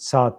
7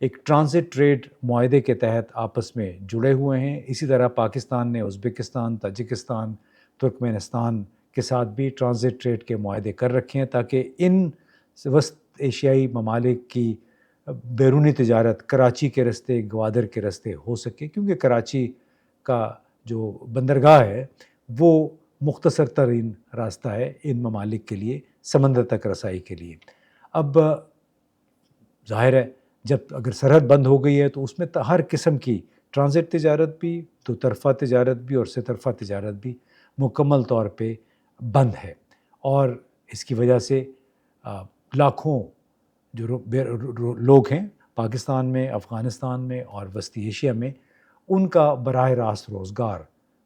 ایک transit trade معاہدے کے تحت آپس میں جڑے ہوئے ہیں۔ اسی طرح پاکستان نے ازبکستان، تاجکستان، ترکمانستان کے ساتھ بھی ٹرانزٹ ٹریڈ کے معاہدے کر رکھے ہیں تاکہ ان وسط ایشیائی ممالک کی بیرونی تجارت کراچی کے راستے، گوادر کے راستے ہو سکے، کیونکہ کراچی کا جو بندرگاہ ہے وہ مختصر ترین راستہ ہے ان ممالک کے لیے سمندر تک رسائی کے لیے۔ اب ظاہر ہے جب اگر سرحد بند ہو گئی ہے تو اس میں ہر قسم کی ٹرانزٹ تجارت بھی، دو طرفہ تجارت بھی اور سے طرفہ تجارت بھی مکمل طور پہ بند ہے، اور اس کی وجہ سے لاکھوں جو لوگ ہیں پاکستان میں، افغانستان میں اور وسطی ایشیا میں، ان کا براہ راست روزگار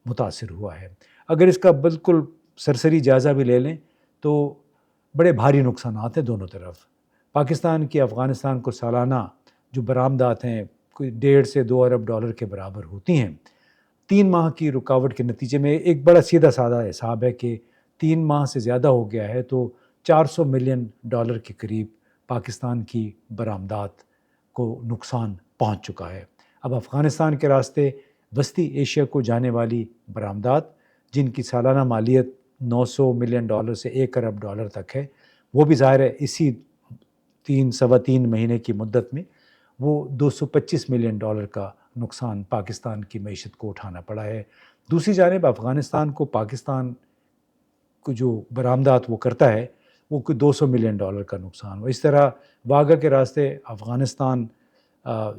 متاثر ہوا ہے۔ اگر اس کا بالکل سرسری جائزہ بھی لے لیں تو بڑے بھاری نقصانات ہیں دونوں طرف۔ پاکستان کی افغانستان کو سالانہ جو برآمدات ہیں کوئی 1.5 سے 2 ارب ڈالر کے برابر ہوتی ہیں۔ 3 ماہ کی رکاوٹ کے نتیجے میں ایک بڑا سیدھا سادہ حساب ہے کہ 3 ماہ سے زیادہ ہو گیا ہے تو 400 ملین ڈالر کے قریب پاکستان کی برآمدات کو نقصان پہنچ چکا ہے۔ اب افغانستان کے راستے وسطی ایشیا کو جانے والی برآمدات جن کی سالانہ مالیت 900 ملین ڈالر سے 1 ارب ڈالر تک ہے، وہ بھی ظاہر ہے اسی 3 مہینے کی مدت میں وہ 225 ملین ڈالر کا نقصان پاکستان کی معیشت کو اٹھانا پڑا ہے۔ دوسری جانب افغانستان کو پاکستان کو جو برآمدات وہ کرتا ہے وہ کوئی 200 ملین ڈالر کا نقصان ہو۔ اس طرح واگا کے راستے افغانستان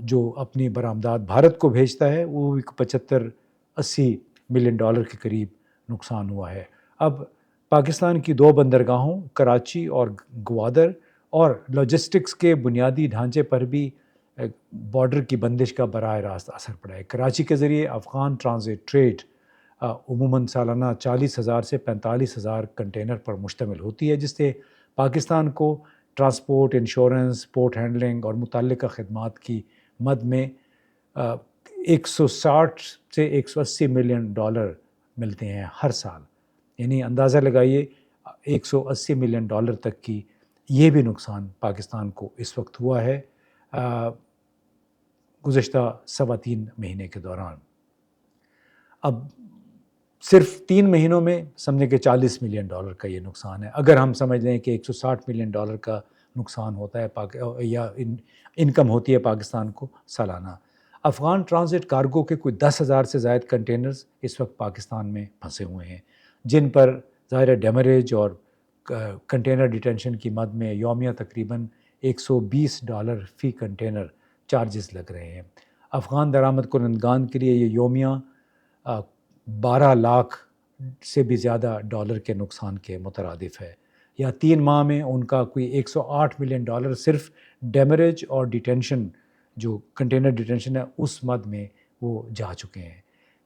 جو اپنی برآمدات بھارت کو بھیجتا ہے وہ بھی 75-80 ملین ڈالر کے قریب نقصان ہوا ہے۔ اب پاکستان کی 2 بندرگاہوں کراچی اور گوادر اور لاجسٹکس کے بنیادی ڈھانچے پر بھی بارڈر کی بندش کا براہ راست اثر پڑا ہے۔ کراچی کے ذریعے افغان ٹرانزٹ ٹریڈ عموماً سالانہ 40,000 سے 45,000 کنٹینر پر مشتمل ہوتی ہے، جس سے پاکستان کو ٹرانسپورٹ، انشورنس، پورٹ ہینڈلنگ اور متعلقہ خدمات کی مد میں 160 سے 180 ملین ڈالر ملتے ہیں ہر سال۔ یعنی اندازہ لگائیے 180 ملین ڈالر تک کی یہ بھی نقصان پاکستان کو اس وقت ہوا ہے گزشتہ 3.25 مہینے کے دوران۔ اب صرف 3 مہینوں میں سمجھیں کہ 40 ملین ڈالر کا یہ نقصان ہے۔ اگر ہم سمجھ لیں کہ 160 ملین ڈالر کا نقصان ہوتا ہے یا انکم ہوتی ہے پاکستان کو سالانہ۔ افغان ٹرانزٹ کارگو کے کوئی 10,000 سے زائد کنٹینرز اس وقت پاکستان میں پھنسے ہوئے ہیں، جن پر ظاہر ڈیمریج اور کنٹینر ڈیٹینشن کی مد میں یومیہ تقریباً $120 فی کنٹینر چارجز لگ رہے ہیں۔ افغان درآمد کنندگان کے لیے یہ یومیہ 12 لاکھ سے بھی زیادہ ڈالر کے نقصان کے مترادف ہے، یا 3 ماہ میں ان کا کوئی 108 ملین ڈالر صرف ڈیمریج اور ڈیٹینشن جو کنٹینر ڈیٹینشن ہے اس مد میں وہ جا چکے ہیں۔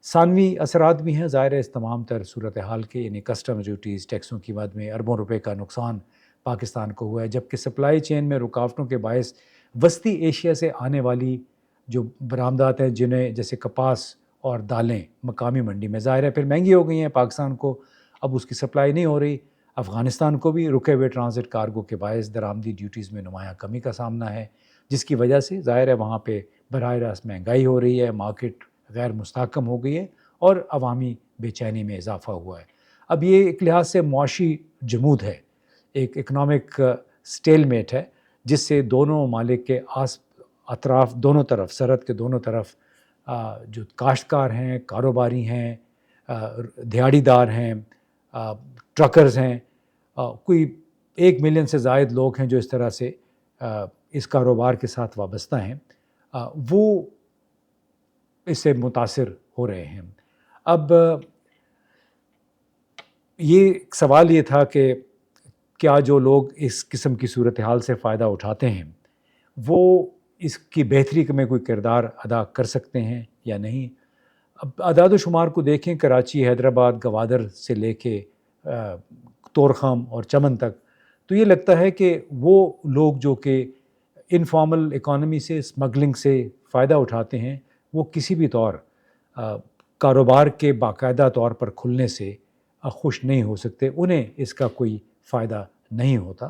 ثانوی اثرات بھی ہیں ظاہر ہے اس تمام تر صورتحال کے، یعنی کسٹم ڈیوٹیز، ٹیکسوں کی مد میں اربوں روپے کا نقصان پاکستان کو ہوا ہے، جبکہ سپلائی چین میں رکاوٹوں کے باعث وسطی ایشیا سے آنے والی جو برآمدات ہیں جنہیں جیسے کپاس اور دالیں مقامی منڈی میں ظاہر ہے پھر مہنگی ہو گئی ہیں، پاکستان کو اب اس کی سپلائی نہیں ہو رہی۔ افغانستان کو بھی رکے ہوئے ٹرانزٹ کارگو کے باعث درآمدی ڈیوٹیز میں نمایاں کمی کا سامنا ہے، جس کی وجہ سے ظاہر ہے وہاں پہ براہ راست مہنگائی ہو رہی ہے، مارکیٹ غیر مستحکم ہو گئی ہے اور عوامی بے چینی میں اضافہ ہوا ہے۔ اب یہ ایک لحاظ سے معاشی جمود ہے، ایک اکنامک سٹیل میٹ ہے، جس سے دونوں ممالک کے اطراف دونوں طرف، سرحد کے دونوں طرف جو کاشتکار ہیں، کاروباری ہیں، دہاڑی دار ہیں، ٹرکرز ہیں، کوئی 1 ملین سے زائد لوگ ہیں جو اس طرح سے اس کاروبار کے ساتھ وابستہ ہیں، وہ اس سے متاثر ہو رہے ہیں۔ اب یہ سوال یہ تھا کہ کیا جو لوگ اس قسم کی صورتحال سے فائدہ اٹھاتے ہیں وہ اس کی بہتری میں کوئی کردار ادا کر سکتے ہیں یا نہیں۔ اب اعداد و شمار کو دیکھیں، کراچی، حیدرآباد، گوادر سے لے کے طورخم اور چمن تک، تو یہ لگتا ہے کہ وہ لوگ جو کہ انفارمل اکانومی سے، اسمگلنگ سے فائدہ اٹھاتے ہیں، وہ کسی بھی طور کاروبار کے باقاعدہ طور پر کھلنے سے خوش نہیں ہو سکتے، انہیں اس کا کوئی فائدہ نہیں ہوتا،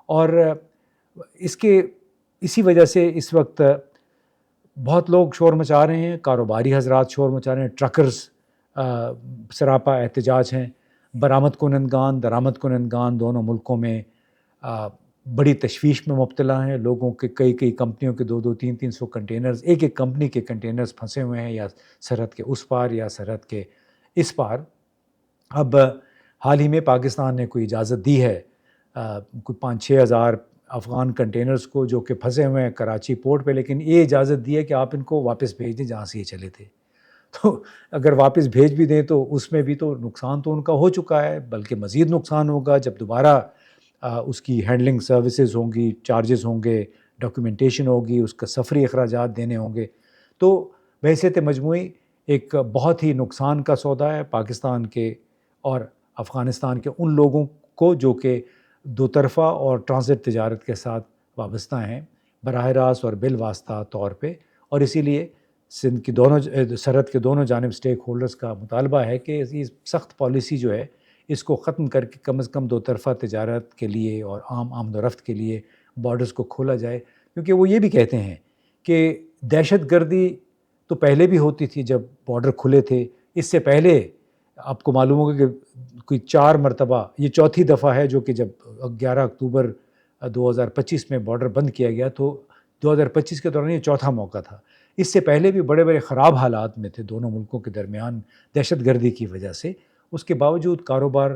اور اسی وجہ سے اس وقت بہت لوگ شور مچا رہے ہیں، کاروباری حضرات شور مچا رہے ہیں، ٹرکرز سراپا احتجاج ہیں، برآمد کنندگان درآمد کنندگان دونوں ملکوں میں بڑی تشویش میں مبتلا ہیں. لوگوں کے کئی کمپنیوں کے 200-300 کنٹینرز، ایک کمپنی کے کنٹینرز پھنسے ہوئے ہیں، یا سرحد کے اس پار یا سرحد کے اس پار. اب حال ہی میں پاکستان نے کوئی اجازت دی ہے کوئی 5-6 ہزار افغان کنٹینرز کو جو کہ پھنسے ہوئے ہیں کراچی پورٹ پہ، لیکن یہ اجازت دی ہے کہ آپ ان کو واپس بھیج دیں جہاں سے یہ چلے تھے. تو اگر واپس بھیج بھی دیں تو اس میں بھی تو نقصان تو ان کا ہو چکا ہے، بلکہ مزید نقصان ہوگا جب دوبارہ اس کی ہینڈلنگ سروسز ہوں گی، چارجز ہوں گے، ڈاکیومنٹیشن ہوگی، اس کا سفری اخراجات دینے ہوں گے. تو ویسے تو مجموعی ایک بہت ہی نقصان کا سودا ہے پاکستان کے اور افغانستان کے ان لوگوں کو جو کہ دو طرفہ اور ٹرانزٹ تجارت کے ساتھ وابستہ ہیں براہ راست اور بالواسطہ طور پہ. اور اسی لیے سندھ کی دونوں سرحد کے دونوں جانب سٹیک ہولڈرز کا مطالبہ ہے کہ یہ سخت پالیسی جو ہے اس کو ختم کر کے کم از کم دو طرفہ تجارت کے لیے اور عام آمد و رفت کے لیے بارڈرز کو کھولا جائے. کیونکہ وہ یہ بھی کہتے ہیں کہ دہشت گردی تو پہلے بھی ہوتی تھی جب بارڈر کھلے تھے. اس سے پہلے آپ کو معلوم ہوگا کہ کوئی 4 مرتبہ، یہ چوتھی دفعہ ہے جو کہ جب 11 اکتوبر 2025 میں بارڈر بند کیا گیا تو 2025 کے دوران یہ چوتھا موقع تھا. اس سے پہلے بھی بڑے خراب حالات میں تھے دونوں ملکوں کے درمیان دہشت گردی کی وجہ سے. اس کے باوجود کاروبار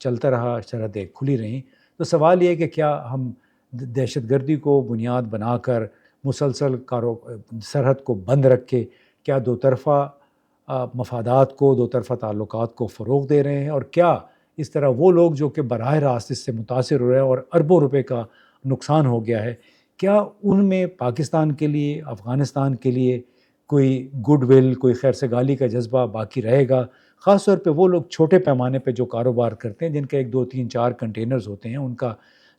چلتا رہا، سرحدیں کھلی رہیں. تو سوال یہ ہے کہ کیا ہم دہشت گردی کو بنیاد بنا کر مسلسل سرحد کو بند رکھ کے کیا دو طرفہ مفادات کو، دو طرفہ تعلقات کو فروغ دے رہے ہیں؟ اور کیا اس طرح وہ لوگ جو کہ براہ راست اس سے متاثر ہو رہے ہیں اور اربوں روپے کا نقصان ہو گیا ہے، کیا ان میں پاکستان کے لیے، افغانستان کے لیے کوئی گڈ ول، کوئی خیر سگالی کا جذبہ باقی رہے گا؟ خاص طور پہ وہ لوگ چھوٹے پیمانے پہ جو کاروبار کرتے ہیں، جن کا 1-2-3-4 کنٹینرز ہوتے ہیں، ان کا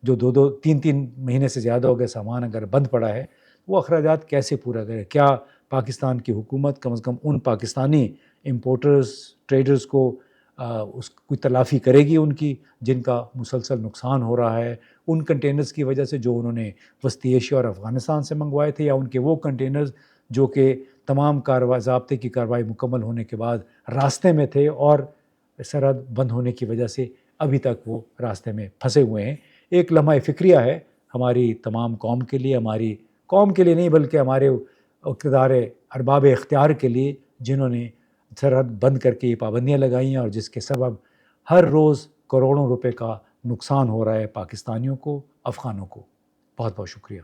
جو 2-3 مہینے سے زیادہ ہو گئے سامان اگر بند پڑا ہے، وہ اخراجات کیسے پورا کرے؟ کیا پاکستان کی حکومت کم از کم ان پاکستانی امپورٹرز، ٹریڈرز کو اس کوئی تلافی کرے گی ان کی، جن کا مسلسل نقصان ہو رہا ہے ان کنٹینرز کی وجہ سے جو انہوں نے وسطی ایشیا اور افغانستان سے منگوائے تھے، یا ان کے وہ کنٹینرز جو کہ تمام ضابطے کی کارروائی مکمل ہونے کے بعد راستے میں تھے اور سرحد بند ہونے کی وجہ سے ابھی تک وہ راستے میں پھنسے ہوئے ہیں؟ ایک لمحہ فکریہ ہے ہماری تمام قوم کے لیے، ہماری قوم کے لیے نہیں بلکہ ہمارے اقتدار ارباب اختیار کے لیے، جنہوں نے سرحد بند کر کے یہ پابندیاں لگائی ہیں اور جس کے سبب ہر روز کروڑوں روپے کا نقصان ہو رہا ہے پاکستانیوں کو، افغانوں کو. بہت بہت شکریہ.